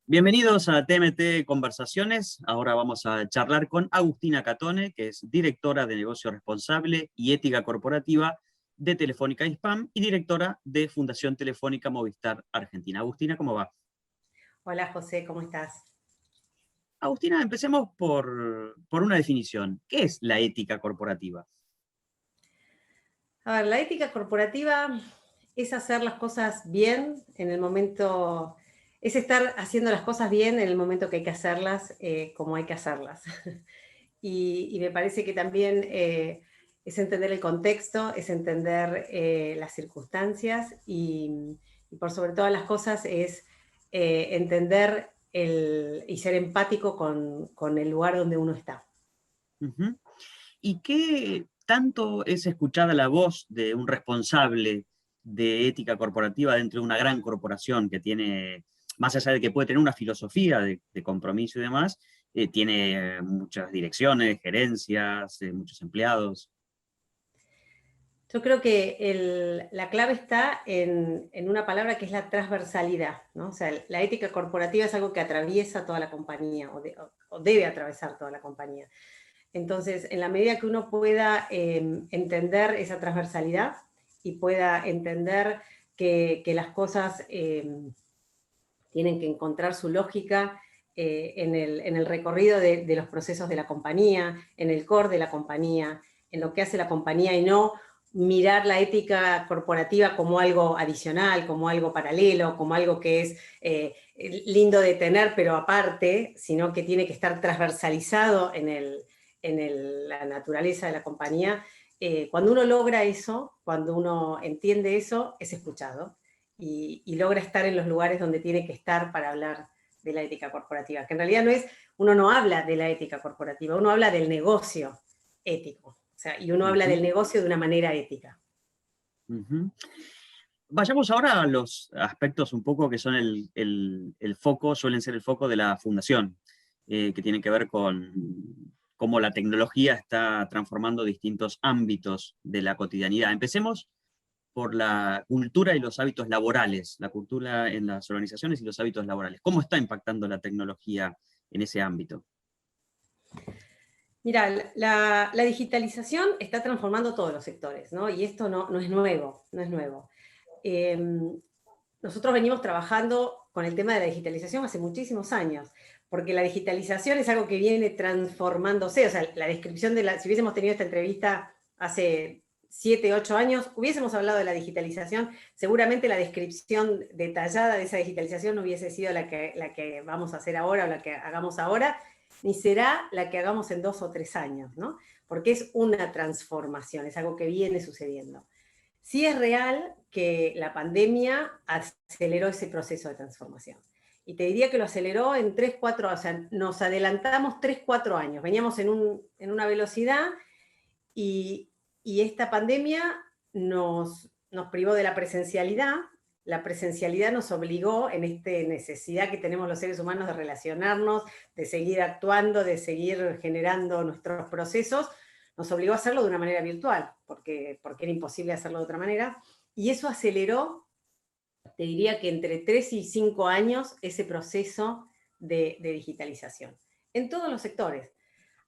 Bienvenidos a TMT Conversaciones. Ahora vamos a charlar con Agustina Catone, que es directora de Negocio Responsable y Ética Corporativa de Telefónica Hispam y directora de Fundación Telefónica Movistar Argentina. Agustina, ¿cómo va? Hola José, ¿cómo estás? Agustina, empecemos por una definición. ¿Qué es la ética corporativa? A ver, la ética corporativa es hacer las cosas bien en el momento, es estar haciendo las cosas bien en el momento que hay que hacerlas, como hay que hacerlas. Y me parece que también es entender el contexto, es entender las circunstancias y por sobre todas las cosas es entender y ser empático con el lugar donde uno está. Ujú. ¿Y qué tanto es escuchada la voz de un responsable de ética corporativa dentro de una gran corporación que tiene, más allá de que puede tener una filosofía de compromiso y demás, tiene muchas direcciones, gerencias, muchos empleados? Yo creo que la clave está en una palabra que es la transversalidad, ¿no? O sea, la ética corporativa es algo que atraviesa toda la compañía o debe atravesar toda la compañía. Entonces, en la medida que uno pueda entender esa transversalidad y pueda entender que las cosas tienen que encontrar su lógica en el recorrido de los procesos de la compañía, en el core de la compañía, en lo que hace la compañía y no mirar la ética corporativa como algo adicional, como algo paralelo, como algo que es lindo de tener, pero aparte, sino que tiene que estar transversalizado en la naturaleza de la compañía. Cuando uno logra eso, cuando uno entiende eso, es escuchado y logra estar en los lugares donde tiene que estar para hablar de la ética corporativa, que en realidad uno no habla de la ética corporativa, uno habla del negocio ético, o sea, y uno habla Ujú, del negocio de una manera ética. ujú. Vayamos ahora a los aspectos un poco que son el foco, suelen ser el foco de la fundación, que tienen que ver con cómo la tecnología está transformando distintos ámbitos de la cotidianidad. Empecemos por la cultura y los hábitos laborales, la cultura en las organizaciones y los hábitos laborales. ¿Cómo está impactando la tecnología en ese ámbito? Mira, la digitalización está transformando todos los sectores, ¿no? Y esto no es nuevo, no es nuevo. Eh, Nosotros venimos trabajando con el tema de la digitalización hace muchísimos años, porque la digitalización es algo que viene transformándose, o sea, la descripción si hubiésemos tenido esta entrevista hace 7, 8 años, hubiésemos hablado de la digitalización, seguramente la descripción detallada de esa digitalización no hubiese sido la que vamos a hacer ahora o la que hagamos ahora, ni será la que hagamos en 2 o 3 años, ¿no? Porque es una transformación, es algo que viene sucediendo. Sí es real que la pandemia aceleró ese proceso de transformación. Y te diría que lo aceleró en 3, 4, o sea, nos adelantamos 3, 4 años. Veníamos en una velocidad y, y esta pandemia nos privó de la presencialidad. La presencialidad nos obligó en esta necesidad que tenemos los seres humanos de relacionarnos, de seguir actuando, de seguir generando nuestros procesos, nos obligó a hacerlo de una manera virtual, porque era imposible hacerlo de otra manera. Y eso aceleró, te diría que entre 3 y 5 años, ese proceso de digitalización, en todos los sectores.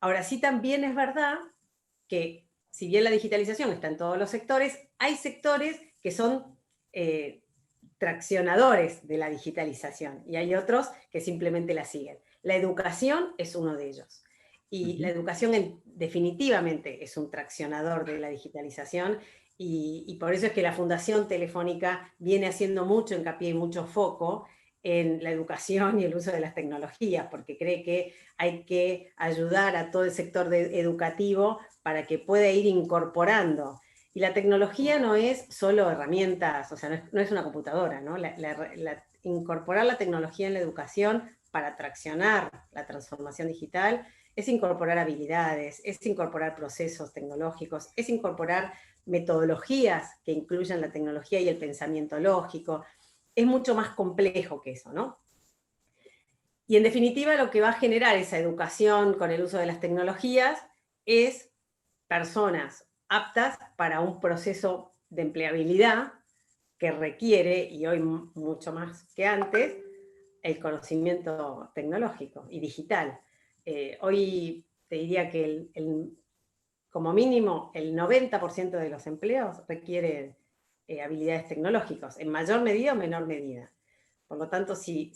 Ahora sí también es verdad que si bien la digitalización está en todos los sectores, hay sectores que son traccionadores de la digitalización y hay otros que simplemente la siguen. La educación es uno de ellos. Y la Ujú. educación definitivamente es un traccionador de la digitalización y por eso es que la Fundación Telefónica viene haciendo mucho hincapié y mucho foco en la educación y el uso de las tecnologías, porque cree que hay que ayudar a todo el sector educativo para que pueda ir incorporando. Y la tecnología no es solo herramientas, o sea, no es una computadora, ¿no? Incorporar la tecnología en la educación para traccionar la transformación digital es incorporar habilidades, es incorporar procesos tecnológicos, es incorporar metodologías que incluyan la tecnología y el pensamiento lógico. Es mucho más complejo que eso, ¿no? Y en definitiva lo que va a generar esa educación con el uso de las tecnologías es personas aptas para un proceso de empleabilidad que requiere, y hoy mucho más que antes, el conocimiento tecnológico y digital. Hoy te diría que como mínimo el 90% de los empleos requiere habilidades tecnológicas, en mayor medida o menor medida. Por lo tanto, si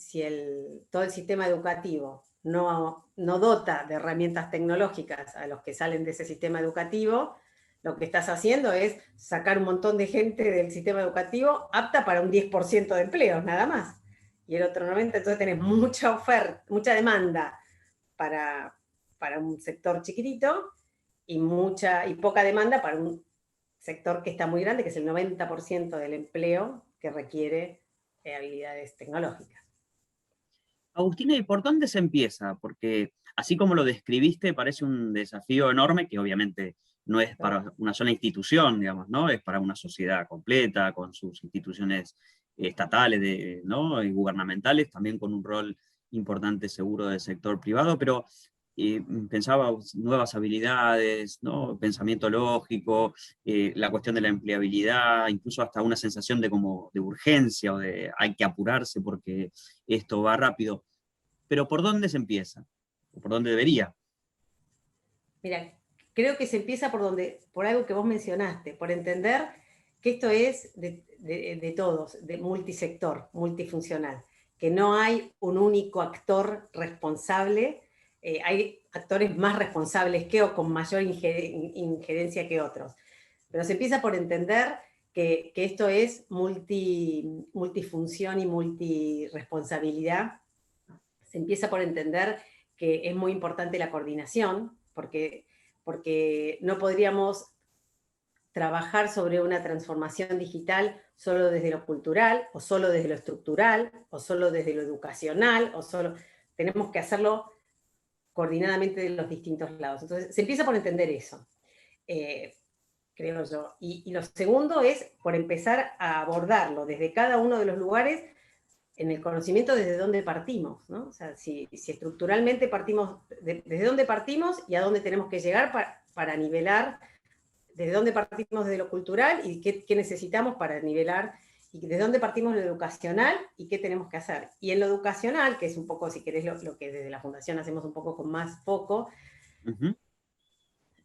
todo el sistema educativo no dota de herramientas tecnológicas a los que salen de ese sistema educativo, lo que estás haciendo es sacar un montón de gente del sistema educativo apta para un 10% de empleos, nada más. Y el otro 90%, entonces tenés mucha oferta, mucha demanda para un sector chiquitito y poca demanda para un sector que está muy grande, que es el 90% del empleo que requiere habilidades tecnológicas. Agustina, ¿y por dónde se empieza? Porque así como lo describiste, parece un desafío enorme que obviamente no es para una sola institución, digamos, ¿no? Es para una sociedad completa, con sus instituciones estatales, ¿no? Y gubernamentales, también con un rol importante seguro del sector privado, pero pensaba nuevas habilidades, ¿no? Pensamiento lógico, la cuestión de la empleabilidad, incluso hasta una sensación de urgencia o de hay que apurarse porque esto va rápido. Pero ¿por dónde se empieza? ¿O por dónde debería? Mira, creo que se empieza por algo que vos mencionaste, por entender que esto es de todos, de multisector, multifuncional, que no hay un único actor responsable, hay actores más responsables que o con mayor injerencia que otros. Pero se empieza por entender que esto es multifunción y multiresponsabilidad. Se empieza por entender que es muy importante la coordinación, porque no podríamos trabajar sobre una transformación digital solo desde lo cultural, o solo desde lo estructural, o solo desde lo educacional, tenemos que hacerlo coordinadamente de los distintos lados. Entonces, se empieza por entender eso, creo yo. Y lo segundo es por empezar a abordarlo desde cada uno de los lugares en el conocimiento desde dónde partimos, ¿no? O sea, si estructuralmente partimos, desde dónde partimos y a dónde tenemos que llegar para nivelar, desde dónde partimos de lo cultural y qué necesitamos para nivelar, y desde dónde partimos de lo educacional y qué tenemos que hacer. Y en lo educacional, que es un poco, si querés, lo que desde la Fundación hacemos un poco con más foco,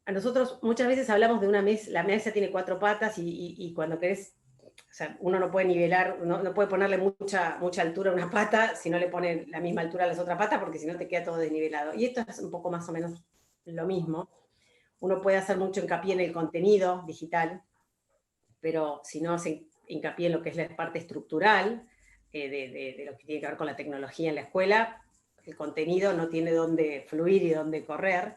a nosotros muchas veces hablamos de una mesa, la mesa tiene 4 patas y cuando querés, o sea, uno no puede nivelar, no puede ponerle mucha altura a una pata si no le pone la misma altura a las otras patas, porque si no te queda todo desnivelado. Y esto es un poco más o menos lo mismo. Uno puede hacer mucho hincapié en el contenido digital, pero si no hace hincapié en lo que es la parte estructural, de lo que tiene que ver con la tecnología en la escuela, el contenido no tiene dónde fluir y dónde correr.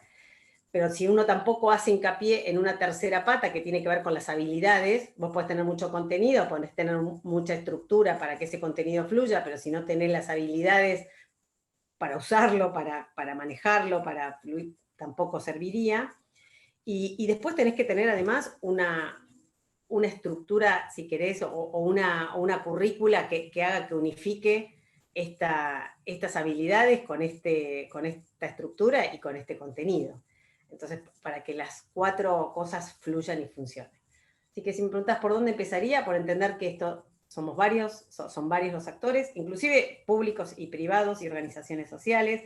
Pero si uno tampoco hace hincapié en una tercera pata que tiene que ver con las habilidades, vos podés tener mucho contenido, podés tener mucha estructura para que ese contenido fluya, pero si no tenés las habilidades para usarlo, para manejarlo, para fluir, tampoco serviría. Y después tenés que tener además una estructura, si querés, o una currícula que haga que unifique estas habilidades con esta estructura y con este contenido. Entonces, para que las 4 cosas fluyan y funcionen. Así que si me preguntas por dónde empezaría, por entender que son varios los actores, inclusive públicos y privados y organizaciones sociales,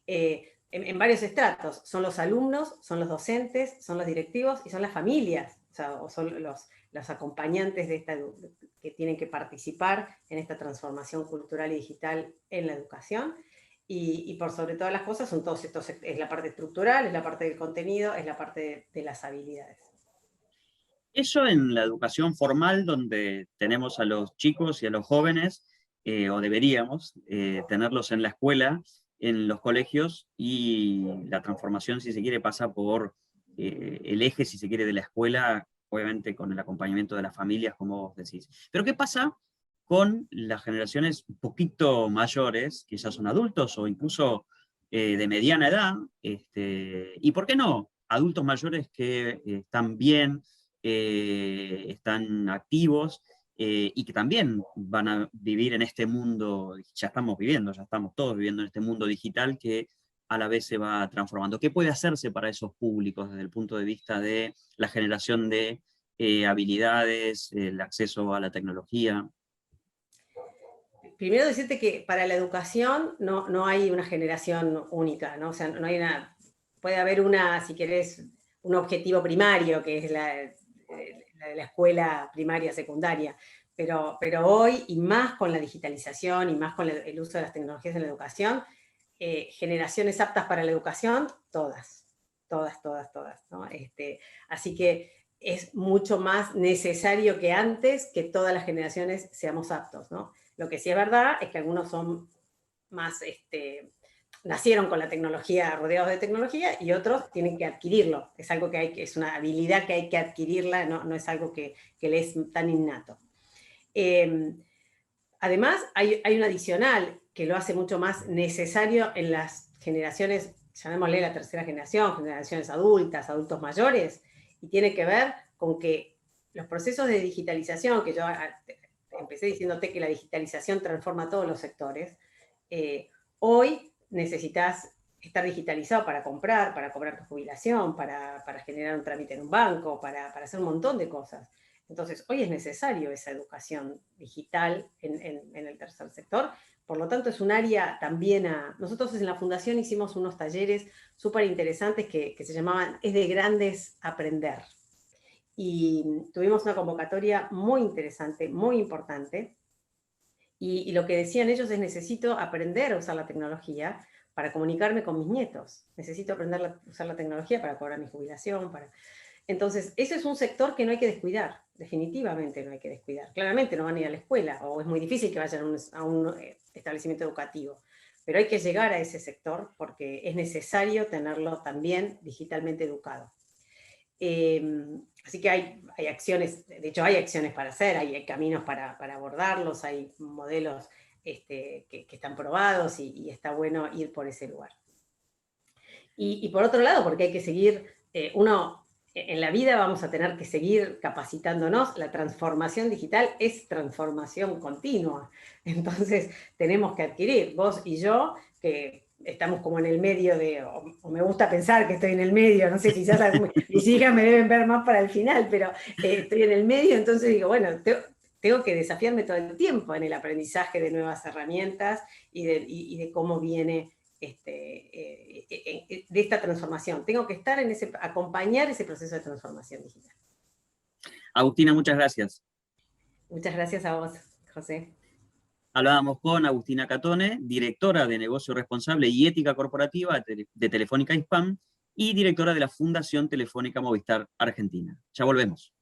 en varios estratos. Son los alumnos, son los docentes, son los directivos y son las familias, o son los acompañantes que tienen que participar en esta transformación cultural y digital en la educación. Y por sobre todas las cosas son todos estos, es la parte estructural, es la parte del contenido, es la parte de las habilidades. Eso en la educación formal, donde tenemos a los chicos y a los jóvenes, o deberíamos tenerlos en la escuela, en los colegios, y la transformación, si se quiere, pasa por el eje, si se quiere, de la escuela, obviamente con el acompañamiento de las familias, como vos decís. Pero ¿qué pasa con las generaciones un poquito mayores, que ya son adultos o incluso de mediana edad? Y ¿por qué no? Adultos mayores que están bien, están activos y que también van a vivir en este mundo, ya estamos viviendo, ya estamos todos viviendo en este mundo digital que a la vez se va transformando. ¿Qué puede hacerse para esos públicos desde el punto de vista de la generación de habilidades, el acceso a la tecnología? primero decirte que para la educación no hay una generación única, ¿no? O sea, no hay una, puede haber una, si querés, un objetivo primario, que es la de la escuela primaria, secundaria, pero hoy, y más con la digitalización, y más con el uso de las tecnologías en la educación, generaciones aptas para la educación, todas, ¿no? Así que es mucho más necesario que antes que todas las generaciones seamos aptos, ¿no? Lo que sí es verdad es que algunos son más, nacieron con la tecnología, rodeados de tecnología, y otros tienen que adquirirlo. Es algo que es una habilidad que hay que adquirirla, no es algo que le es tan innato. Además, hay un adicional que lo hace mucho más necesario en las generaciones, llamémosle la tercera generación, generaciones adultas, adultos mayores, y tiene que ver con que los procesos de digitalización, que yo empecé diciéndote que la digitalización transforma todos los sectores, hoy necesitas estar digitalizado para cobrar tu jubilación, para generar un trámite en un banco, para hacer un montón de cosas. Entonces, hoy es necesario esa educación digital en el tercer sector. Por lo tanto, es un área también nosotros en la Fundación hicimos unos talleres súper interesantes que se llamaban Es de Grandes Aprender. Y tuvimos una convocatoria muy interesante, muy importante. Y lo que decían ellos es: necesito aprender a usar la tecnología para comunicarme con mis nietos. Necesito aprender a usar la tecnología para cobrar mi jubilación, Entonces, ese es un sector que no hay que descuidar, definitivamente no hay que descuidar. Claramente no van a ir a la escuela, o es muy difícil que vayan a un establecimiento educativo, pero hay que llegar a ese sector porque es necesario tenerlo también digitalmente educado. Así que hay acciones, de hecho hay acciones para hacer, hay caminos para abordarlos, hay modelos que están probados y está bueno ir por ese lugar. Y por otro lado, porque hay que seguir, en la vida vamos a tener que seguir capacitándonos, la transformación digital es transformación continua, entonces tenemos que adquirir, vos y yo, que estamos como en el medio o me gusta pensar que estoy en el medio, no sé, quizás mis hijas me deben ver más para el final, pero estoy en el medio, entonces digo, bueno, tengo que desafiarme todo el tiempo en el aprendizaje de nuevas herramientas y de cómo viene de esta transformación. Tengo que estar acompañar ese proceso de transformación digital. Agustina, muchas gracias. Muchas gracias a vos, José. Hablábamos con Agustina Catone, directora de Negocio Responsable y Ética Corporativa de Telefónica Hispam y directora de la Fundación Telefónica Movistar Argentina. Ya volvemos.